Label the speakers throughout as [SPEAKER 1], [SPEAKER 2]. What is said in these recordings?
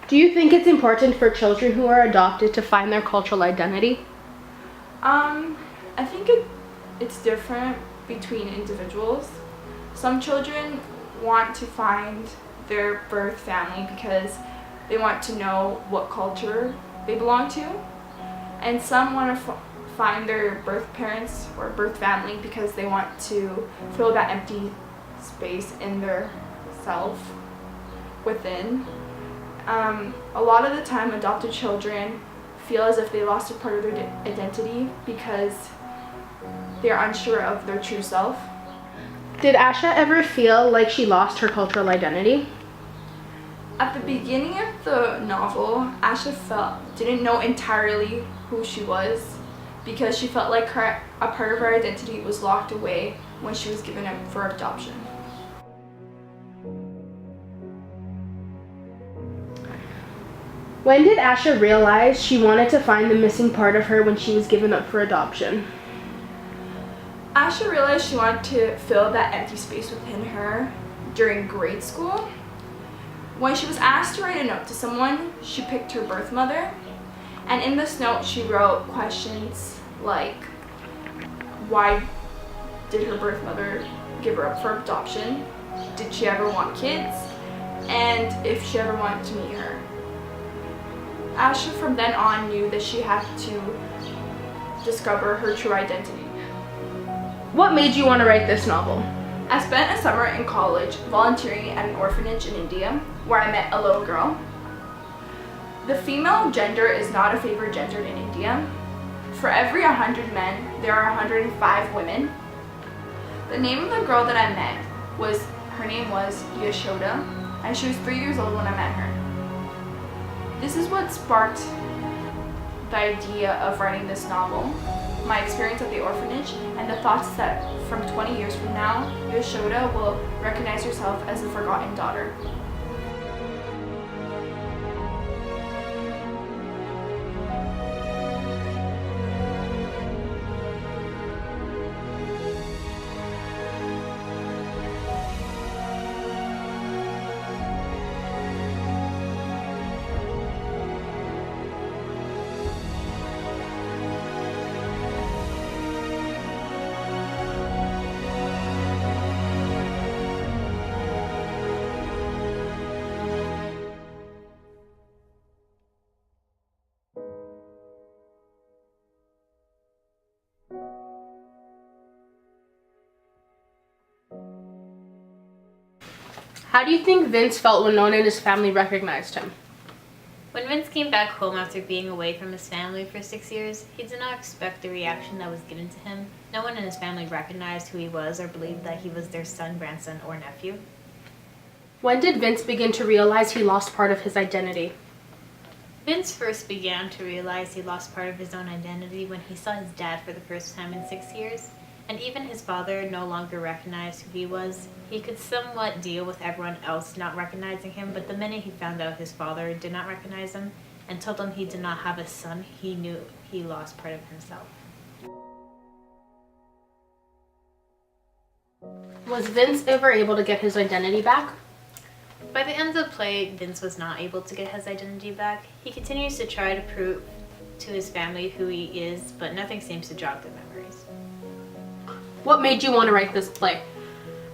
[SPEAKER 1] Do you think it's important for children who are adopted to find their cultural identity?
[SPEAKER 2] I think it's different between individuals. Some children want to find their birth family because they want to know what culture they belong to, and some want to find their birth parents or birth family because they want to fill that empty space in their self within. A lot of the time, adopted children feel as if they lost a part of their identity because they're unsure of their true self.
[SPEAKER 1] Did Asha ever feel like she lost her cultural identity?
[SPEAKER 2] At the beginning of the novel, Asha didn't know entirely who she was because she felt like a part of her identity was locked away when she was given up for adoption.
[SPEAKER 1] When did Asha realize she wanted to find the missing part of her when she was given up for adoption?
[SPEAKER 2] Asha realized she wanted to fill that empty space within her during grade school. When she was asked to write a note to someone, she picked her birth mother, and in this note she wrote questions like, why did her birth mother give her up for adoption? Did she ever want kids? And if she ever wanted to meet her. Asha from then on knew that she had to discover her true identity.
[SPEAKER 1] What made you want to write this novel?
[SPEAKER 2] I spent a summer in college volunteering at an orphanage in India where I met a little girl. The female gender is not a favored gender in India. For every 100 men, there are 105 women. The name of the girl that I met her name was Yashoda, and she was 3 years old when I met her. This is what sparked the idea of writing this novel. My experience at the orphanage and the thoughts that from 20 years from now, Yashoda will recognize herself as a forgotten daughter.
[SPEAKER 1] How do you think Vince felt when no one in his family recognized him?
[SPEAKER 3] When Vince came back home after being away from his family for 6 years, he did not expect the reaction that was given to him. No one in his family recognized who he was or believed that he was their son, grandson, or nephew.
[SPEAKER 1] When did Vince begin to realize he lost part of his identity?
[SPEAKER 3] Vince first began to realize he lost part of his own identity when he saw his dad for the first time in 6 years, and even his father no longer recognized who he was. He could somewhat deal with everyone else not recognizing him, but the minute he found out his father did not recognize him and told him he did not have a son, he knew he lost part of himself.
[SPEAKER 1] Was Vince ever able to get his identity back?
[SPEAKER 3] By the end of the play, Vince was not able to get his identity back. He continues to try to prove to his family who he is, but nothing seems to jog their memories.
[SPEAKER 1] What made you want to write this play?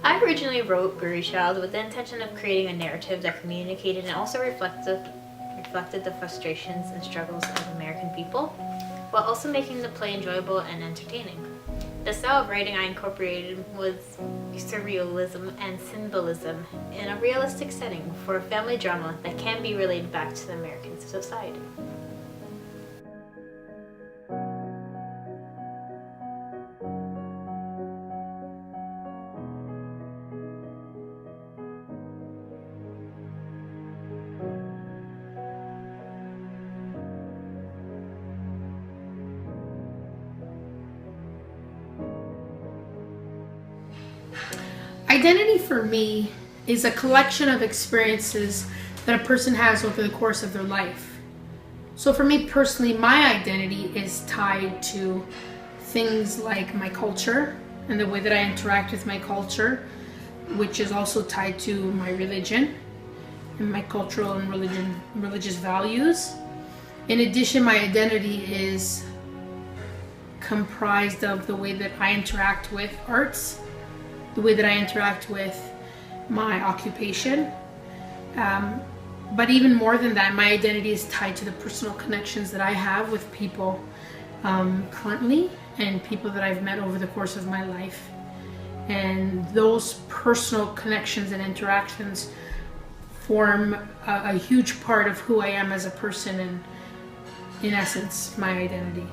[SPEAKER 3] I originally wrote Guru Child with the intention of creating a narrative that communicated and also reflected the frustrations and struggles of American people, while also making the play enjoyable and entertaining. The style of writing I incorporated was surrealism and symbolism in a realistic setting for a family drama that can be related back to the American society.
[SPEAKER 4] Identity for me is a collection of experiences that a person has over the course of their life. So for me personally, my identity is tied to things like my culture and the way that I interact with my culture, which is also tied to my religion. and my cultural and religious values. In addition, my identity is comprised of the way that I interact with arts, the way that I interact with my occupation. But even more than that, my identity is tied to the personal connections that I have with people currently and people that I've met over the course of my life. And those personal connections and interactions form a huge part of who I am as a person and, in essence, my identity.